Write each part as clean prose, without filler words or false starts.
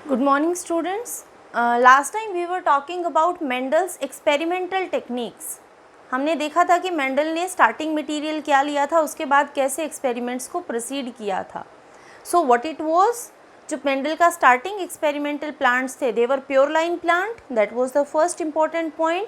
Good morning students. Last time we were talking about Mendel's experimental techniques. हमने देखा था कि मेंडल ने स्टार्टिंग मटेरियल क्या लिया था, उसके बाद कैसे एक्सपेरिमेंट्स को प्रोसीड किया था. सो व्हाट इट वाज, जो मेंडल का स्टार्टिंग एक्सपेरिमेंटल प्लांट्स थे, they were pure line plant. That was the first important point.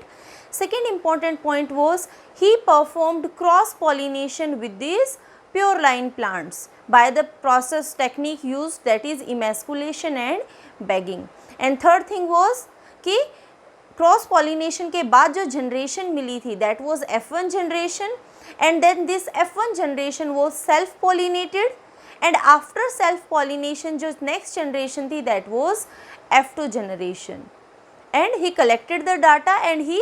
Second important point was he performed cross pollination with this pure line plants by the process technique used, that is emasculation and bagging. And third thing was कि cross pollination के बाद जो generation मिली थी that was F1 generation, and then this F1 generation was self pollinated, and after self pollination जो next generation थी that was F2 generation. And he collected the data and he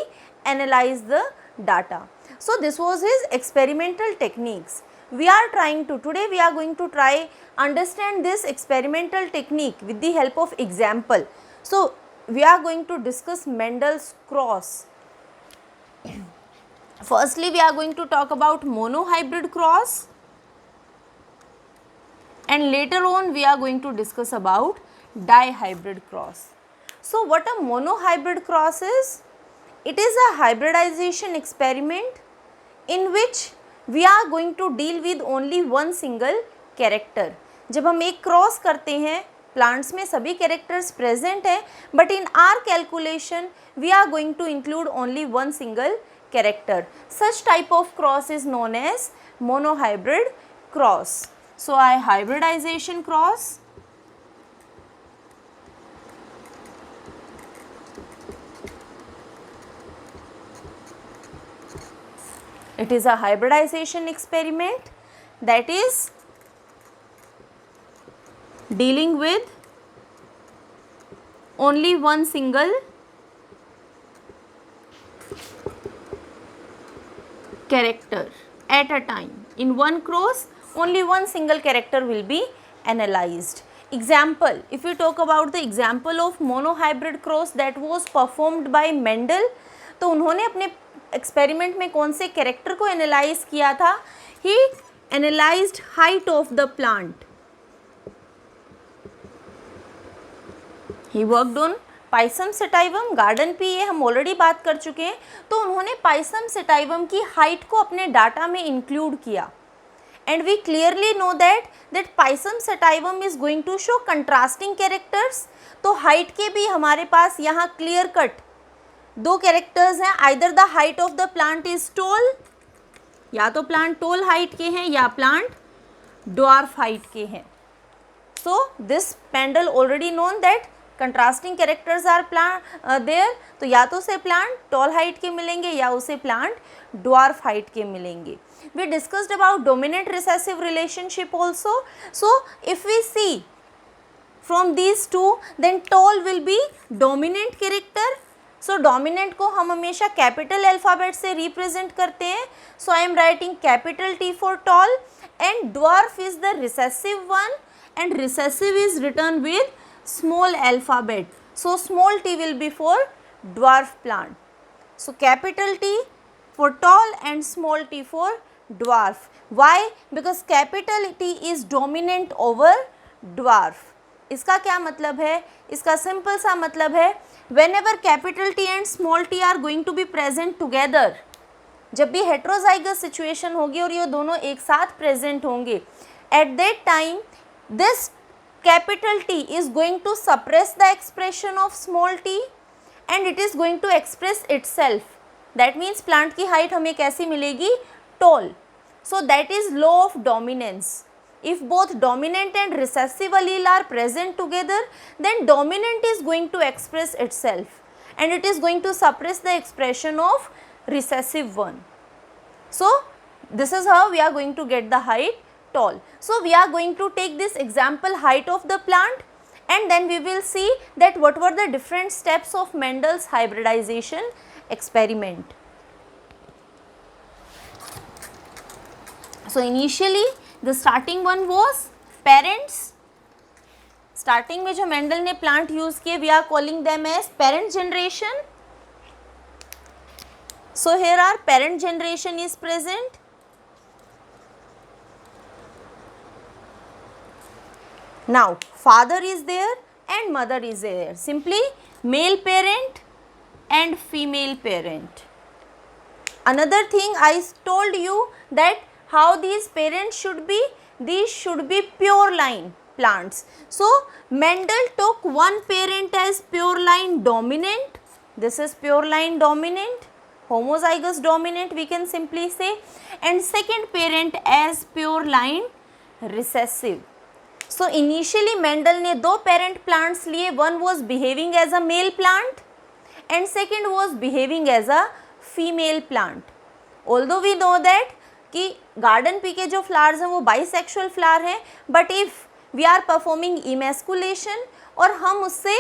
analyzed the data. So this was his experimental techniques. Today we are going to try understand this experimental technique with the help of example. So we are going to discuss Mendel's cross. Firstly we are going to talk about monohybrid cross, and later on we are going to discuss about dihybrid cross. So what a monohybrid cross is? It is a hybridization experiment in which we are going to deal with only one single character. जब हम एक cross करते हैं, plants में सभी characters present है, but in our calculation we are going to include only one single character. Such type of cross is known as monohybrid cross. So I hybridization cross. It is a hybridization experiment that is dealing with only one single character at a time. In one cross, only one single character will be analyzed. Example, if we talk about the example of monohybrid cross that was performed by Mendel, तो उन्होंने अपने experiment में कौन से character को analyse किया था? He analysed height of the plant. He worked on pisum sativum. Garden पे ये हम ऑलरेडी बात कर चुके हैं. तो उन्होंने पाइसम सेटाइवम की हाइट को अपने डाटा में इंक्लूड किया, and we clearly know that pisum sativum is going to show contrasting characters. तो हाइट के भी हमारे पास यहाँ क्लियर कट दो कैरेक्टर्स हैं. Either the height of the plant is tall, या तो प्लांट टॉल हाइट के हैं या प्लांट ड्वार्फ हाइट के हैं. So this Mendel already known that contrasting characters are there. तो या तो उसे प्लांट टॉल हाइट के मिलेंगे या उसे प्लांट ड्वार्फ हाइट के मिलेंगे. We discussed about dominant recessive relationship also. So if we see from these two, then tall will be dominant character. So dominant को हम हमेशा कैपिटल अल्फ़ाबेट से रिप्रेजेंट करते हैं. So I am writing capital T for tall, and dwarf is the recessive one, and recessive is written with small alphabet. So small t will be for dwarf plant. So capital T for tall and small t for dwarf. Why? Because capital T is dominant over dwarf. इसका क्या मतलब है? इसका simple सा मतलब है, whenever capital T and small t are going to be present together, जब भी हेट्रोजाइगस सिचुएशन होगी और ये दोनों एक साथ प्रेजेंट होंगे, at that time this capital T is going to suppress the expression of small t and it is going to express itself. That means plant की height हमें कैसी मिलेगी? Tall. So that is law of dominance. If both dominant and recessive allele are present together, then dominant is going to express itself and it is going to suppress the expression of recessive one. So this is how we are going to get the height tall. So we are going to take this example height of the plant, and then we will see that what were the different steps of Mendel's hybridization experiment. So initially the starting one was parents. Starting में जो Mendel ने plant use किए, we are calling them as parent generation. So here our parent generation is present. Now father is there and mother is there. Simply male parent and female parent. Another thing I told you that how these parents should be, these should be pure line plants. So Mendel took one parent as pure line dominant, this is pure line dominant, homozygous dominant we can simply say, and second parent as pure line recessive. So initially Mendel ने दो parent plants लिए, one was behaving as a male plant and second was behaving as a female plant. Although we know that कि garden pea के जो flowers हैं वो bisexual flower हैं, but if we are performing emasculation और हम उससे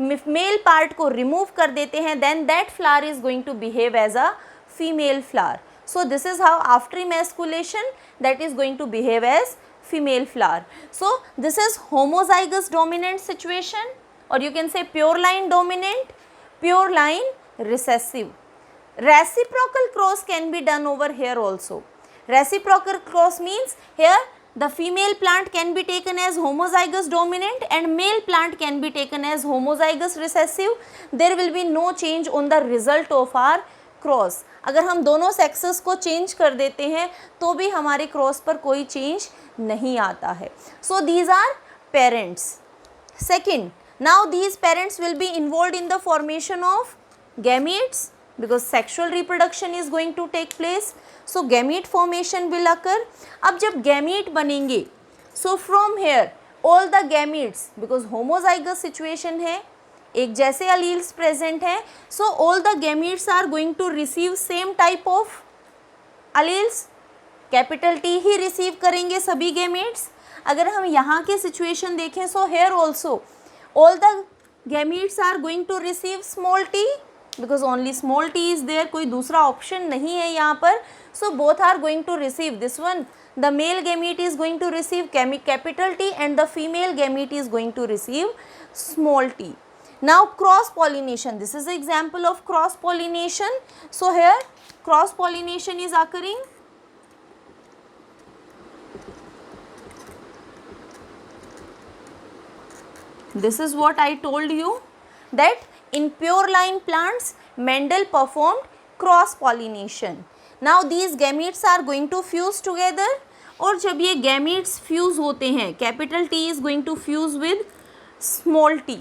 मेल पार्ट को रिमूव कर देते हैं, then that flower is going to behave as a female flower. So this is how after emasculation that is going to behave as female flower. So this is homozygous dominant situation, or you can say pure line dominant, pure line recessive. Reciprocal cross can be done over here also. Reciprocal cross means here the female plant can be taken as homozygous dominant and male plant can be taken as homozygous recessive. There will be no change on the result of our cross. अगर हम दोनों sexes को change कर देते हैं तो भी हमारे क्रॉस पर कोई चेंज नहीं आता है. So these are parents. Second, now these parents will be involve in the formation of gametes because sexual reproduction is going to take place. So gamete formation will occur. अब जब gamete बनेंगे, so from here all the gametes, because homozygous situation है, एक जैसे alleles present हैं, so all the gametes are going to receive same type of alleles. Capital T he receive करेंगे सभी gametes. अगर हम यहाँ के situation देखें, so here also all the gametes are going to receive small t, because only small t is there, कोई दूसरा option नहीं है यहाँ पर. So both are going to receive this one. The male gamete is going to receive capital T and the female gamete is going to receive small t. Now cross pollination. This is the example of cross pollination. So here cross pollination is occurring. This is what I told you, that in pure line plants Mendel performed cross pollination. Now these gametes are going to fuse together, और जब ये gametes fuse होते हैं, capital T is going to fuse with small t.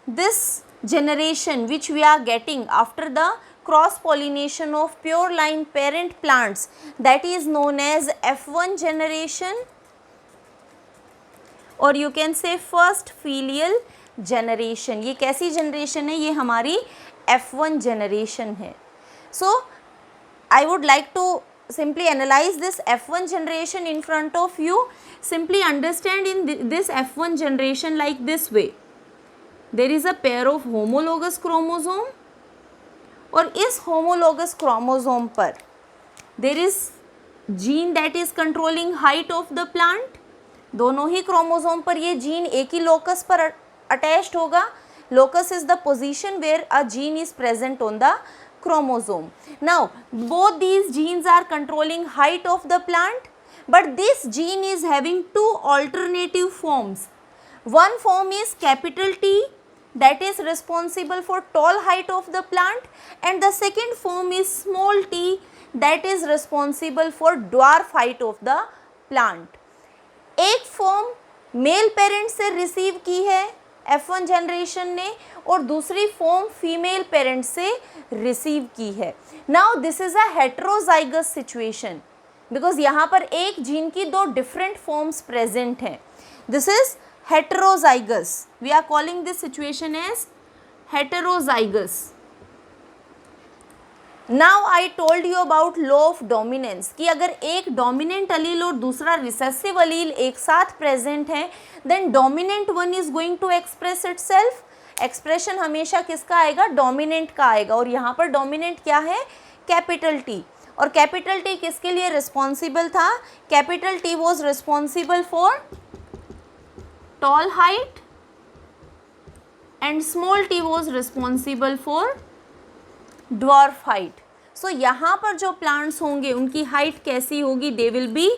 This generation which we are getting after the cross pollination of pure line parent plants, that is known as F1 generation, or you can say first filial generation. ये कैसी generation है? ये हमारी F1 generation है. So I would like to simply analyze this F1 generation in front of you. Simply understand in this F1 generation like this way. There is a pair of homologous chromosome, और इस homologous chromosome पर there is gene that is controlling height of the plant. दोनों ही chromosome पर ये gene एक ही locus पर attached होगा. Locus is the position where a gene is present on the chromosome. Now both these genes are controlling height of the plant, but this gene is having two alternative forms. One form is capital T, that is responsible for tall height of the plant, and the second form is small t, that is responsible for dwarf height of the plant. एक form male parent से receive की है F1 generation ने, और दूसरी form female parent से receive की है. Now this is a heterozygous situation, because यहाँ पर एक जीन की दो डिफरेंट फॉर्म्स प्रेजेंट हैं. This is heterozygous. We are calling this situation as heterozygous. Now I told you about law of dominance, कि अगर एक डोमिनेंट अलील और दूसरा रिसेसिव अलील एक साथ प्रेजेंट है, then dominant one is going to express itself. Expression हमेशा किसका आएगा? डोमिनेंट का आएगा. और यहाँ पर डोमिनेंट क्या है? Capital T. और कैपिटल टी किसके लिए रिस्पॉन्सिबल था? Capital T was responsible for tall height and small T was responsible for dwarf height. So यहाँ पर जो प्लांट्स होंगे उनकी हाइट कैसी होगी? They will be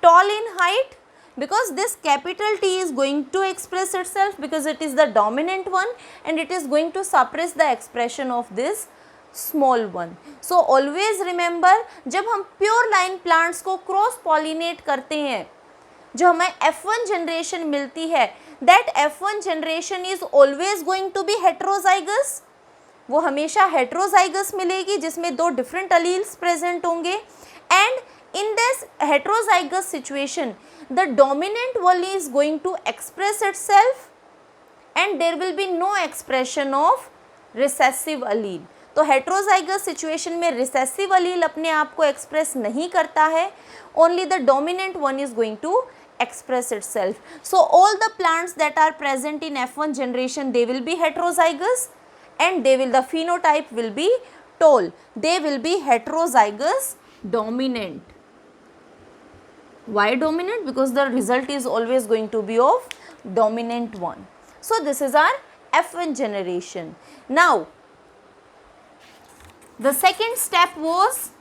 tall in height, because this capital T is going to express itself because it is the dominant one and it is going to suppress the expression of this small one. So always remember, जब हम pure line plants को cross pollinate करते हैं, जो हमें F1 generation मिलती है, that F1 generation is always going to be heterozygous. वो हमेशा heterozygous मिलेगी जिसमें दो different alleles present होंगे, and in this heterozygous situation the dominant one is going to express itself and there will be no expression of recessive allele. तो heterozygous situation में recessive allele अपने आप को express नहीं करता है, only the dominant one is going to express itself. So all the plants that are present in F1 generation, they will be heterozygous and the phenotype will be tall. They will be heterozygous dominant. Why dominant? Because the result is always going to be of dominant one. So this is our F1 generation. Now the second step was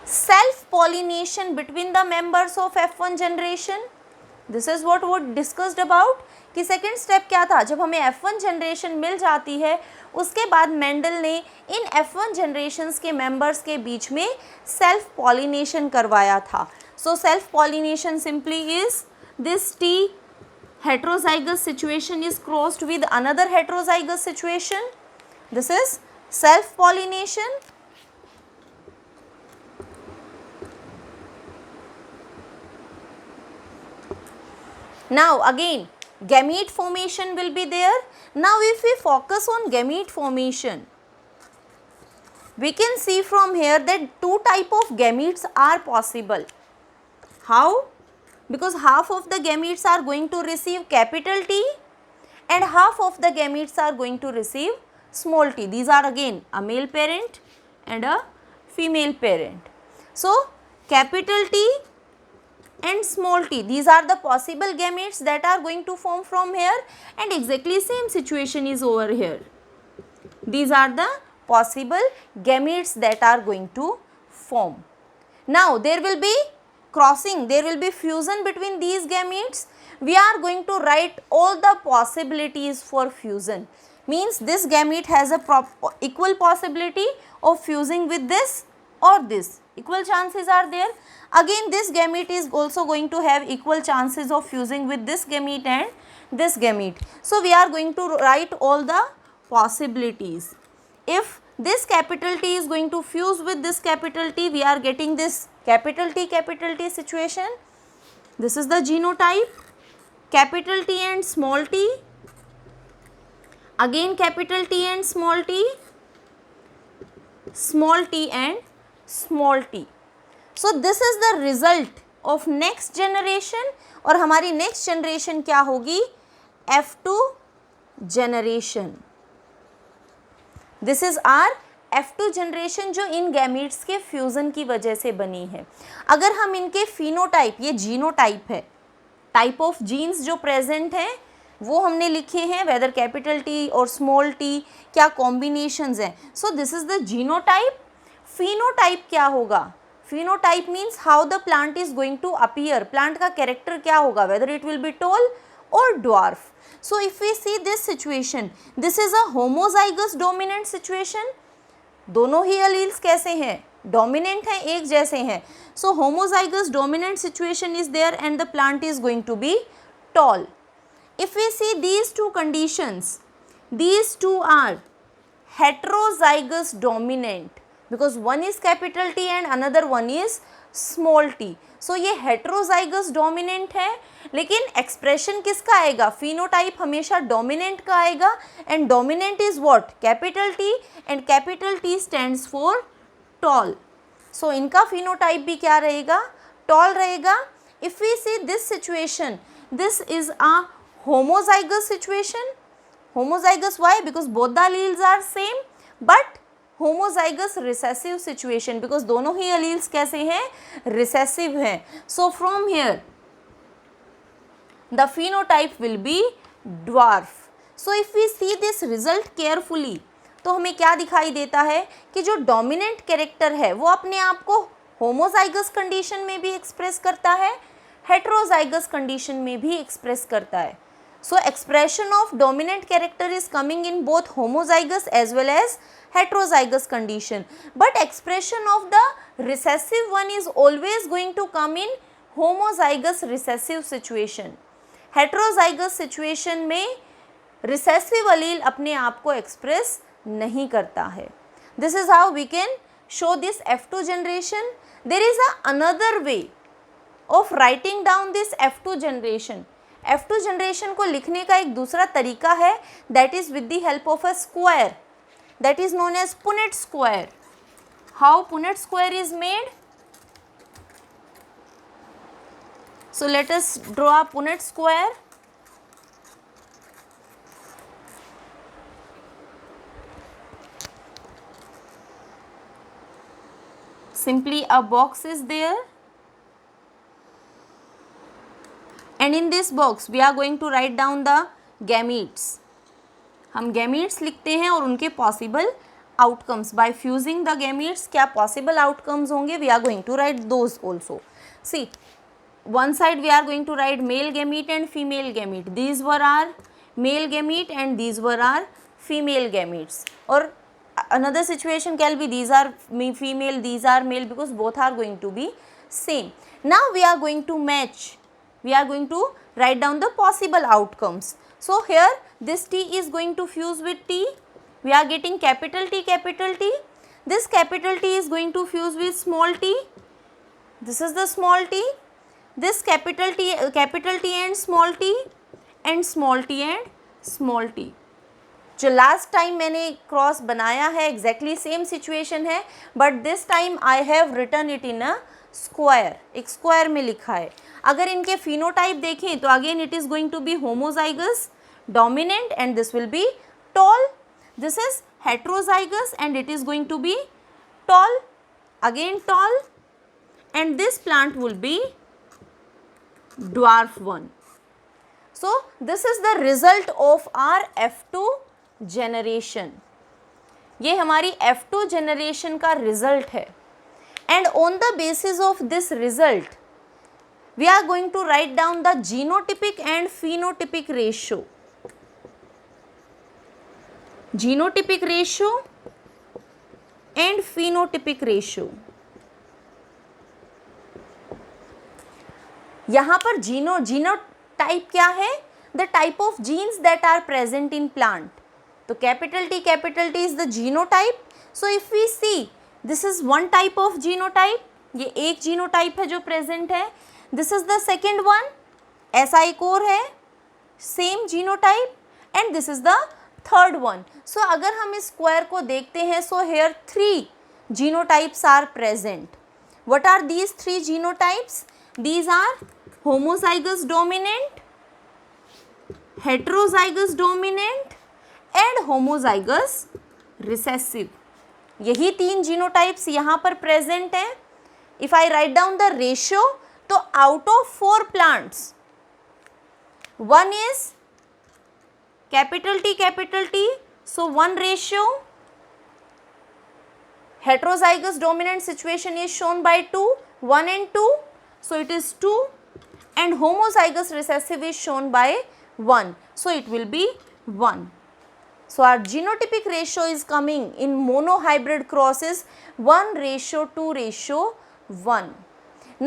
self-pollination between the members of F1 generation. This is what we discussed about कि second step क्या था. जब हमें F1 generation मिल जाती है उसके बाद Mendel ने इन F1 जनरेशन्स के मेंबर्स के बीच में सेल्फ पॉलिनेशन करवाया था. So self pollination simply is this T heterozygous situation is crossed with another heterozygous situation. This is self pollination. Now again gamete formation will be there. Now if we focus on gamete formation, we can see from here that two type of gametes are possible. How? Because half of the gametes are going to receive capital T and half of the gametes are going to receive small t. These are again a male parent and a female parent. So capital T and small t, these are the possible gametes that are going to form from here, and exactly same situation is over here. These are the possible gametes that are going to form. Now there will be crossing, there will be fusion between these gametes. We are going to write all the possibilities for fusion. Means this gamete has a equal possibility of fusing with this or this. Equal chances are there. Again this gamete is also going to have equal chances of fusing with this gamete and this gamete. So we are going to write all the possibilities. If this capital T is going to fuse with this capital T, we are getting this capital T situation. This is the genotype, capital T and small t. Again capital T and small t, small t and small t. So this is the result of next generation. और हमारी next generation क्या होगी? F2 generation. This is our F2 generation जो इन gametes के fusion की वजह से बनी है. अगर हम इनके phenotype, ये genotype है, type of genes जो present हैं वो हमने लिखे हैं, whether capital T और small t क्या combinations हैं. So this is the genotype. Phenotype क्या होगा? Phenotype means how the plant is going to appear. Plant का character क्या होगा? Whether it will be tall or dwarf. So if we see this situation, this is a homozygous dominant situation. दोनों ही alleles कैसे हैं? Dominant हैं, एक जैसे हैं. So homozygous dominant situation is there and the plant is going to be tall. If we see these two conditions, these two are heterozygous dominant because one is capital T and another one is small t. So ये heterozygous dominant है, लेकिन expression किसका आएगा? Phenotype हमेशा dominant का आएगा and dominant is what? Capital T and capital T stands for tall. So इनका phenotype भी क्या रहेगा? Tall रहेगा. If we see this situation, this is a homozygous situation. Homozygous why? Because both the alleles are same, but homozygous recessive situation because दोनों ही alleles कैसे हैं? Recessive हैं. So from here the phenotype will be dwarf. So if we see this result carefully तो हमें क्या दिखाई देता है कि जो dominant character है वो अपने आप को होमोजाइगस कंडीशन में भी एक्सप्रेस करता है, हेट्रोजाइगस कंडीशन में भी एक्सप्रेस करता है. So expression of dominant character is coming in both homozygous as well as heterozygous condition, but expression of the recessive one is always going to come in homozygous recessive situation. Heterozygous situation में recessive allele अपने आप को express नहीं करता है. This is how we can show this F2 generation. There is another way of writing down this F2 generation. F2 generation को लिखने का एक दूसरा तरीका है, that is with the help of a square, that is known as Punnett square. How Punnett square is made? So let us draw a Punnett square. Simply a box is there, and in this box we are going to write down the gametes. हम gametes लिखते हैं और उनके possible outcomes. By fusing the gametes क्या possible outcomes होंगे, we are going to write those also. See, one side we are going to write male gamete and female gamete. These were our male gamete and these were our female gametes. Or another situation can be these are female, these are male, because both are going to be same. Now we are going to match. We are going to write down the possible outcomes. So here this T is going to fuse with T. We are getting capital T, capital T. This capital T is going to fuse with small t. This is the small t. This capital T and small t and small t and small t. जो last time मैंने cross बनाया है exactly same situation है, but this time I have written it in a square. एक square में लिखा है. अगर इनके फिनोटाइप देखें तो again it is going to be homozygous dominant and this will be tall. This is heterozygous and it is going to be tall, again tall, and this plant will be dwarf one. So this is the result of our F2 generation. ये हमारी F2 generation का result है. And on the basis of this result, we are going to write down the genotypic and phenotypic ratio. Genotypic ratio and phenotypic ratio. यहाँ पर genotype क्या है? The type of genes that are present in plant. तो capital T is the genotype. So if we see this is one type of genotype. ये एक genotype है जो present है. This is the second one, ऐसा एक और है same genotype, and this is the third one. So अगर हम इस स्क्वायर को देखते हैं, so here 3 genotypes are present. What are these 3 genotypes? These are homozygous dominant, heterozygous dominant and homozygous recessive. यही 3 जीनोटाइप्स यहाँ पर प्रेजेंट हैं. If I write down the ratio, तो out of 4 plants 1 is capital T, so 1 ratio. Heterozygous dominant situation is shown by 2, 1 and 2. So it is 2, and homozygous recessive is shown by 1. So it will be 1. So our genotypic ratio is coming in monohybrid crosses 1:2:1.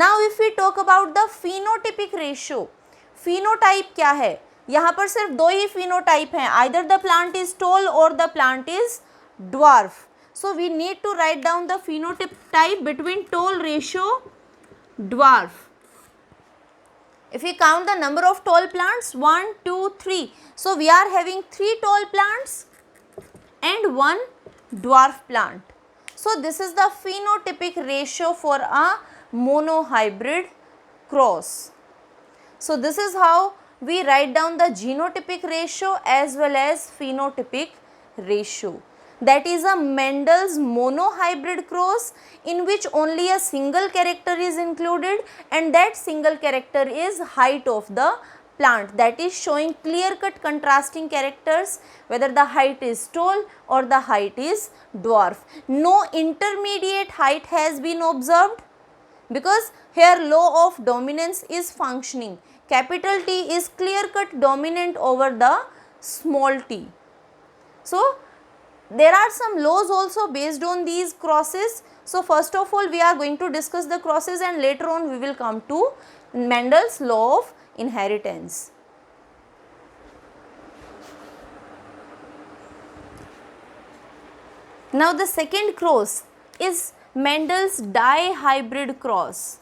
Now if we talk about the phenotypic ratio, phenotype क्या है? यहाँ पर सिर्फ 2 ही phenotype हैं. Either the plant is tall or the plant is dwarf. So we need to write down the phenotype between tall ratio dwarf. If we count the number of tall plants, 1, 2, 3. So we are having 3 tall plants and 1 dwarf plant. So this is the phenotypic ratio for a monohybrid cross. So this is how we write down the genotypic ratio as well as phenotypic ratio. That is a Mendel's monohybrid cross in which only a single character is included, and that single character is height of the plant. That is showing clear-cut contrasting characters whether the height is tall or the height is dwarf. No intermediate height has been observed. because here law of dominance is functioning. Capital T is clear cut dominant over the small t. So there are some laws also based on these crosses. So first of all we are going to discuss the crosses, and later on we will come to Mendel's law of inheritance. Now the second cross is Mendel's dihybrid cross.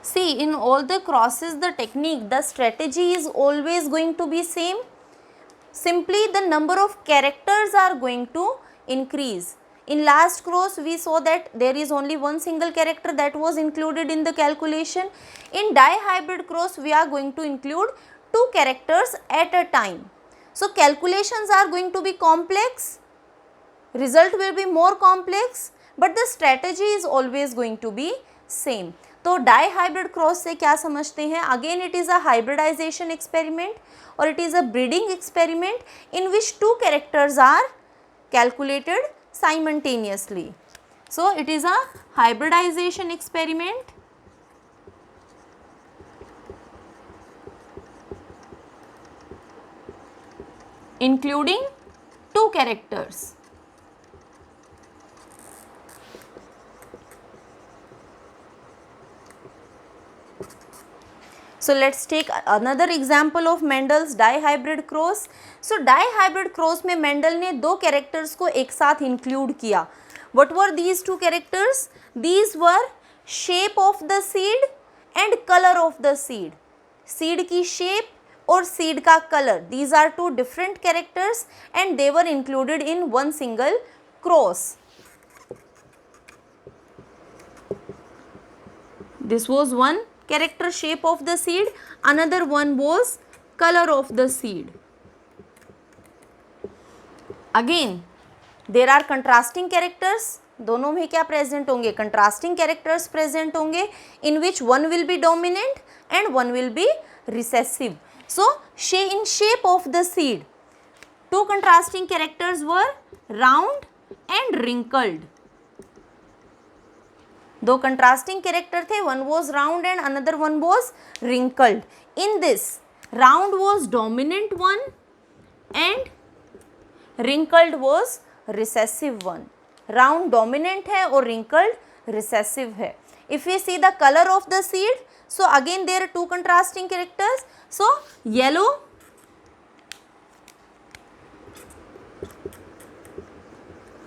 See, in all the crosses, the technique, the strategy is always going to be same. Simply the number of characters are going to increase. In last cross we saw that there is only one single character that was included in the calculation. In dihybrid cross we are going to include 2 characters at a time. So calculations are going to be complex, result will be more complex, but the strategy is always going to be same. तो dihybrid cross से क्या समझते हैं? Again it is a hybridization experiment or it is a breeding experiment in which 2 characters are calculated simultaneously. So it is a hybridization experiment including 2 characters. So let's take another example of Mendel's dihybrid cross. So dihybrid cross में Mendel ने 2 characters को एक साथ include किया. What were these 2 characters? These were shape of the seed and color of the seed. Seed की shape और seed का color. These are 2 different characters and they were included in one single cross. This was one character, shape of the seed, another one was color of the seed. Again there are contrasting characters. दोनों में क्या present होंगे? Contrasting characters present होंगे, in which one will be dominant and one will be recessive. So in shape of the seed 2 contrasting characters were round and wrinkled. 2 contrasting character थे, one was round and another one was wrinkled. In this round was dominant one and wrinkled was recessive one. Round dominant है और wrinkled recessive है. If we see the color of the seed, so again there are 2 contrasting characters. So yellow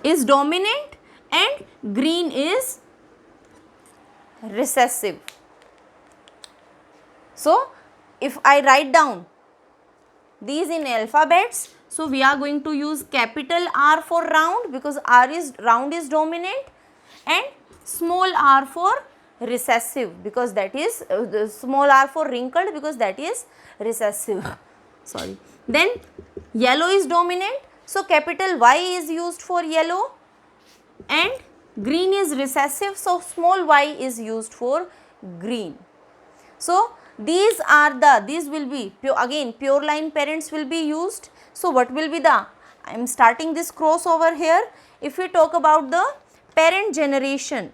is dominant and green is recessive. So if I write down these in alphabets, so we are going to use capital R for round because round is dominant, and small r for recessive because that is small r for wrinkled because that is recessive. Sorry. Then yellow is dominant, so capital Y is used for yellow, and green is recessive, so small y is used for green. So these will be pure line parents will be used. So what will be I am starting this cross over here. If we talk about the parent generation,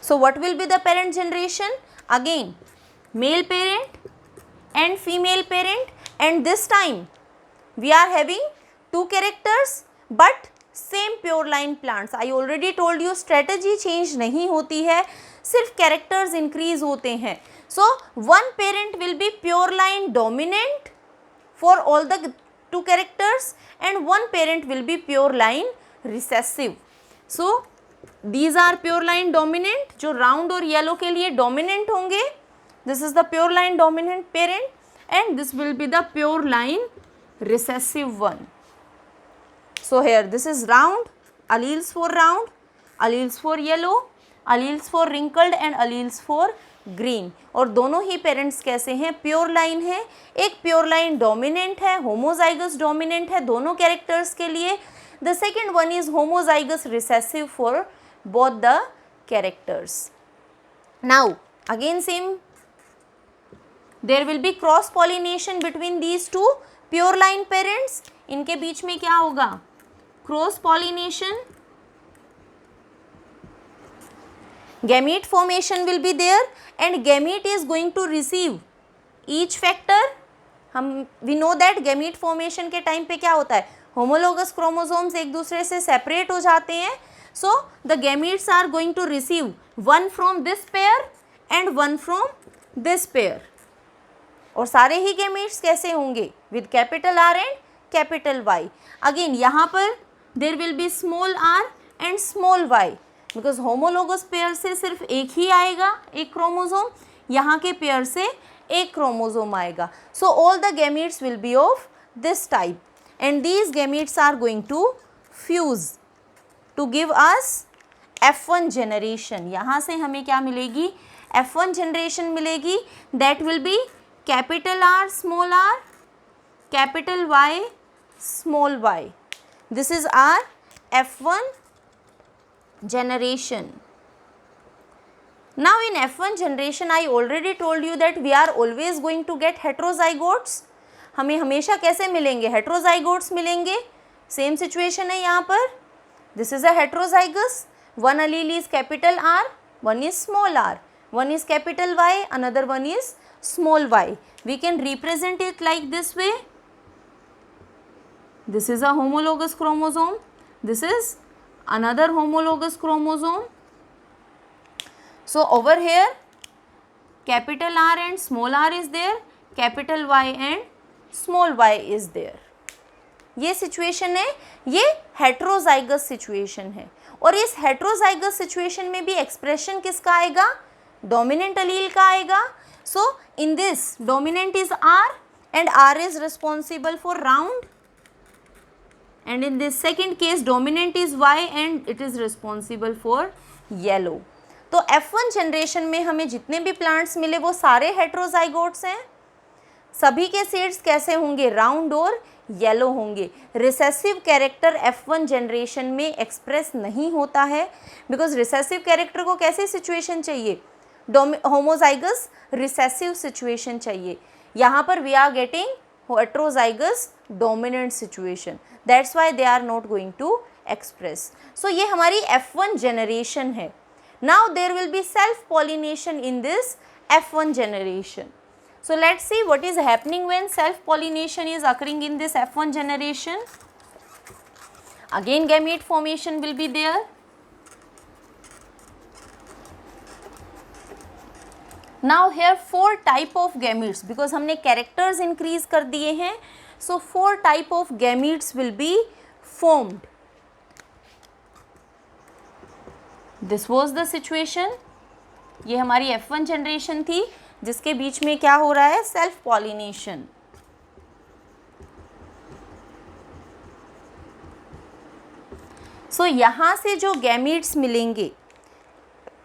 so what will be the parent generation? Again male parent and female parent, and this time we are having 2 characters but same pure line plants. I already told you strategy change नहीं होती है, सिर्फ characters increase होते हैं. So one parent will be pure line dominant for all the 2 characters and one parent will be pure line recessive. So these are pure line dominant, जो round और yellow के लिए dominant होंगे. This is the pure line dominant parent and this will be the pure line recessive one. So here this is round, alleles for round, alleles for yellow, alleles for wrinkled and alleles for green. और दोनों ही parents कैसे हैं? Pure line है. एक pure line dominant है, homozygous dominant है दोनों characters के लिए. The second one is homozygous recessive for both the characters. Now again same, there will be cross pollination between these 2 pure line parents इनके बीच में क्या होगा, cross pollination, gamete formation will be there and gamete is going to receive each factor. हम we know that gamete formation के time पे क्या होता है, homologous chromosomes एक दूसरे से separate हो जाते हैं. So the gametes are going to receive one from this pair and one from this pair. और सारे ही gametes कैसे होंगे, with capital R and capital Y. Again यहाँ पर there will be small r and small y, because homologous pair से सिर्फ एक ही आएगा, एक क्रोमोसोम, यहाँ के पेयर से एक क्रोमोसोम आएगा. So all the gametes will be of this type and these gametes are going to fuse to give us F1 generation. यहाँ से हमें क्या मिलेगी, F1 जनरेशन मिलेगी. That will be capital R small r, capital Y small y. This is our F1 generation. Now in F1 generation I already told you that we are always going to get heterozygotes. हमें हमेशा कैसे मिलेंगे, heterozygotes मिलेंगे. Same situation है यहाँ पर. This is a heterozygous. One allele is capital R, one is small r, one is capital Y, another one is small y. We can represent it like this way. This is a homologous chromosome. This is another homologous chromosome. So over here capital R and small r is there, capital Y and small y is there. ये situation है, ये heterozygous situation है. और इस heterozygous situation में भी expression किसका आएगा, डोमिनेंट अलील का आएगा. So in this dominant is R and R is responsible for round, and in this second case dominant is Y and it is responsible for yellow. तो F1 generation में हमें जितने भी plants मिले वो सारे हेट्रोजाइगोट्स हैं. सभी के सीड्स कैसे होंगे, राउंड और येलो होंगे. रिसेसिव कैरेक्टर F1 जनरेशन में एक्सप्रेस नहीं होता है, बिकॉज रिसेसिव कैरेक्टर को कैसी सिचुएशन चाहिए, होमोजाइगस रिसेसिव सिचुएशन चाहिए. यहाँ पर we are getting heterozygous dominant situation. That's why they are not going to express. So ये हमारी F1 generation है. Now there will be self pollination in this F1 generation. So let's see what is happening when self pollination is occurring in this F1 generation. Again gamete formation will be there. Now here 4 type of gametes, because हमने characters increase कर दिए हैं. So 4 type of gametes will be formed. This was the situation. ये हमारी F1 generation थी जिसके बीच में क्या हो रहा है, सेल्फ पॉलिनेशन. सो यहाँ से जो गैमीट्स मिलेंगे,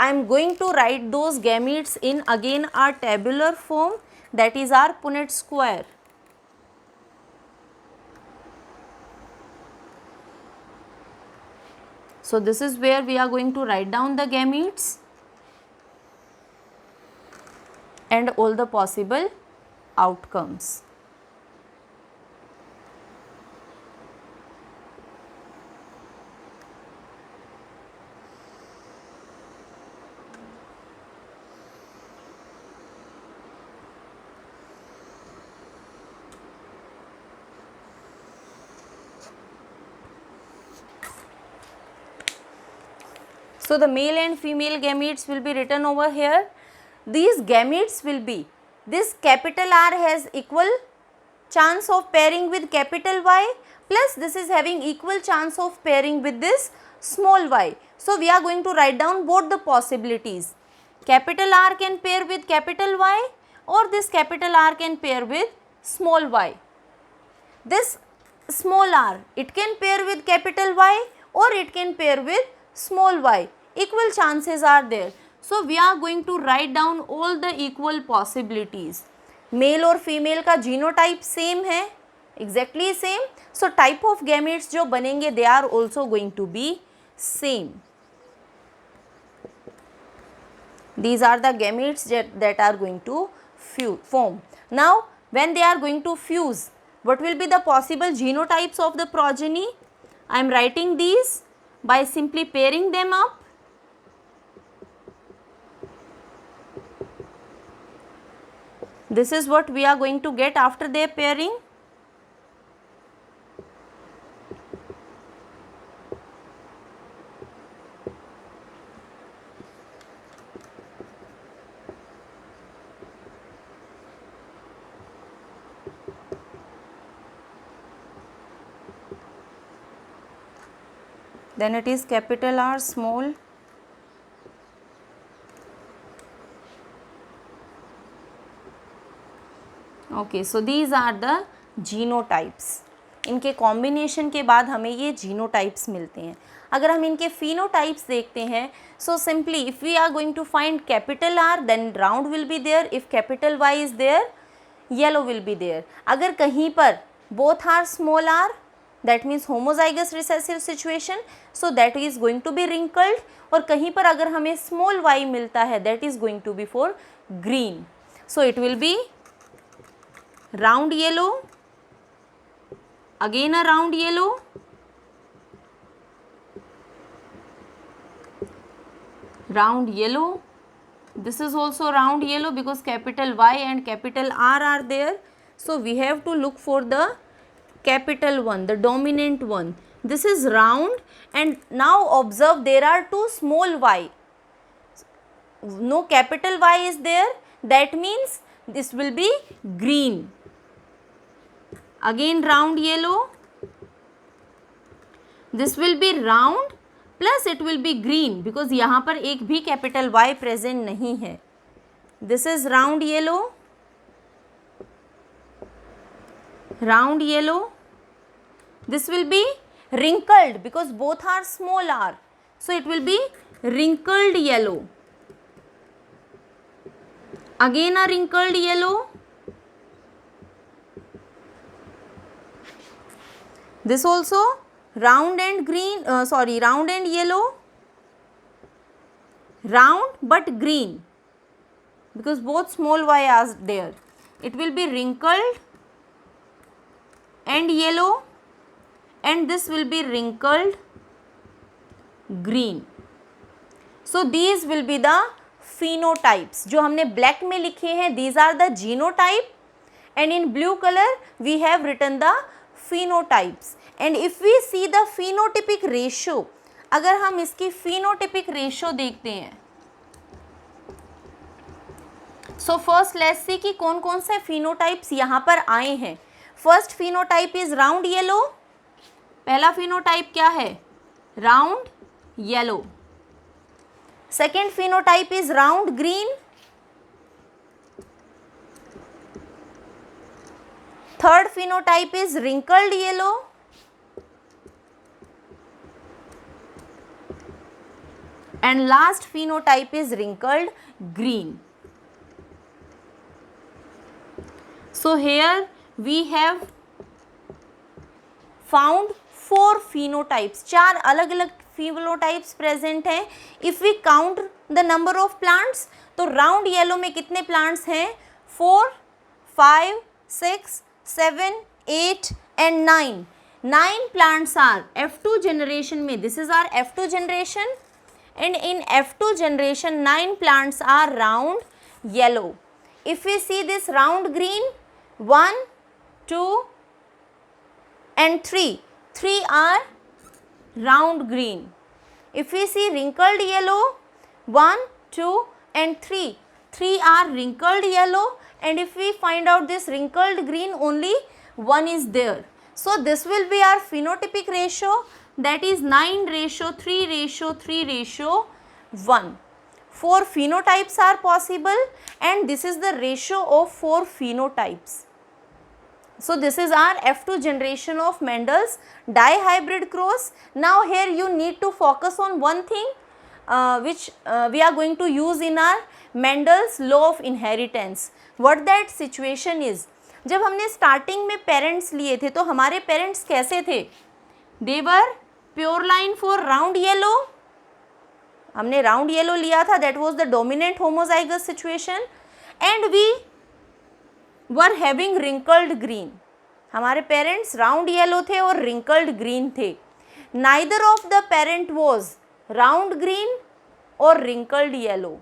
I am going to write those gametes in again our tabular form, that is our Punnett square. So this is where we are going to write down the gametes and all the possible outcomes. So the male and female gametes will be written over here. These gametes will be, this capital R has equal chance of pairing with capital Y, plus this is having equal chance of pairing with this small y. So we are going to write down both the possibilities. Capital R can pair with capital Y, or this capital R can pair with small y. This small r, it can pair with capital Y or it can pair with small y. Equal chances are there. So we are going to write down all the equal possibilities. मेल और फीमेल का genotype same है, exactly same. So type of gametes जो बनेंगे they are also going to be same. These are the gametes that are going to form. Now when they are going to fuse, What will be the possible genotypes of the progeny? I am writing these by simply pairing them up. This is what we are going to get after their pairing. Then it is capital R, small. Okay, so these are the genotypes. इनके combination के बाद हमें ये genotypes मिलते हैं. अगर हम इनके फिनोटाइप्स देखते हैं, so simply if we are going to find capital R then round will be there, if capital Y is there yellow will be there. अगर कहीं पर both are small r, that means homozygous recessive situation, so that is going to be wrinkled. और कहीं पर अगर हमें small y मिलता है, that is going to be for green. So it will be round yellow, again a round yellow, round yellow. This is also round yellow because capital Y and capital R are there. So we have to look for the capital one, the dominant one. This is round, and now observe there are two small y. No capital Y is there, that means this will be green. Again round yellow, this will be round plus it will be green because यहाँ पर एक भी capital Y present नहीं है. This is round yellow, round yellow. This will be wrinkled because both are small r, so it will be wrinkled yellow. Again a wrinkled yellow. This also round and green, round and yellow, round but green because both small y are there. It will be wrinkled and yellow, and this will be wrinkled green. So these will be the phenotypes. जो हमने black में लिखे हैं, these are the genotype, and in blue color we have written the phenotypes. And if we see the phenotypic ratio, अगर हम इसकी phenotypic ratio देखते हैं, so first let's see कि कौन कौन से phenotypes यहाँ पर आए हैं. First phenotype is round yellow. पहला phenotype क्या है? Round yellow. Second phenotype is round green. Third phenotype is wrinkled yellow. And last phenotype is wrinkled green. So here we have found 4 phenotypes. 4 अलग अलग phenotypes present हैं. If we count the number of plants, तो round yellow में कितने plants हैं? 4, 5, 6, 7, 8 and 9. 9 plants are F2 generation में. This is our F2 generation, and in F2 generation 9 plants are round yellow. If we see this round green, 1, 2 and 3. 3 are round green. If we see wrinkled yellow, 1, 2 and 3. 3 are wrinkled yellow, and if we find out this wrinkled green, only 1 is there. So this will be our phenotypic ratio, that is 9:3:3:1. 4 phenotypes are possible, and this is the ratio of 4 phenotypes. So this is our F2 generation of Mendel's dihybrid cross. Now here you need to focus on one thing which we are going to use in our Mendel's law of inheritance. What that situation is? जब हमने starting में parents लिए थे, तो हमारे parents कैसे थे? They were pure line for round yellow. हमने round yellow लिया था, that was the dominant homozygous situation, and we were having wrinkled green. हमारे पेरेंट्स राउंड येलो थे और रिंकल्ड ग्रीन थे। Neither of the parent was round green और wrinkled yellow,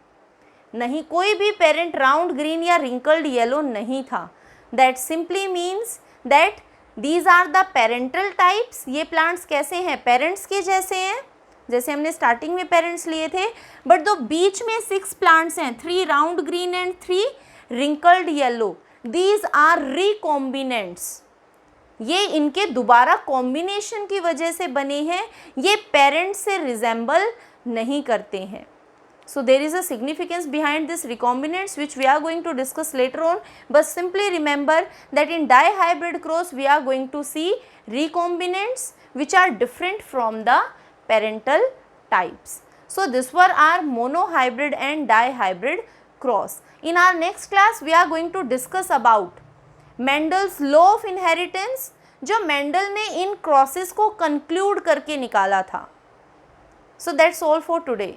नहीं कोई भी पेरेंट राउंड ग्रीन या रिंकल्ड येलो नहीं था। That simply means that these are the parental types. ये प्लांट्स कैसे हैं, पेरेंट्स के जैसे हैं, जैसे हमने स्टार्टिंग में पेरेंट्स लिए थे, बट दो बीच में 6 प्लांट्स हैं, 3 round green and 3 wrinkled yellow, these are recombinants. ये इनके दोबारा कॉम्बिनेशन की वजह से बने हैं, ये पेरेंट्स से रिजेंबल नहीं करते हैं। So there is a significance behind this recombinants which we are going to discuss later on, but simply remember that in dihybrid cross we are going to see recombinants which are different from the parental types. So this were our monohybrid and dihybrid cross. In our next class we are going to discuss about Mendel's law of inheritance, जो Mendel ने इन crosses को conclude करके निकाला था. So that's all for today.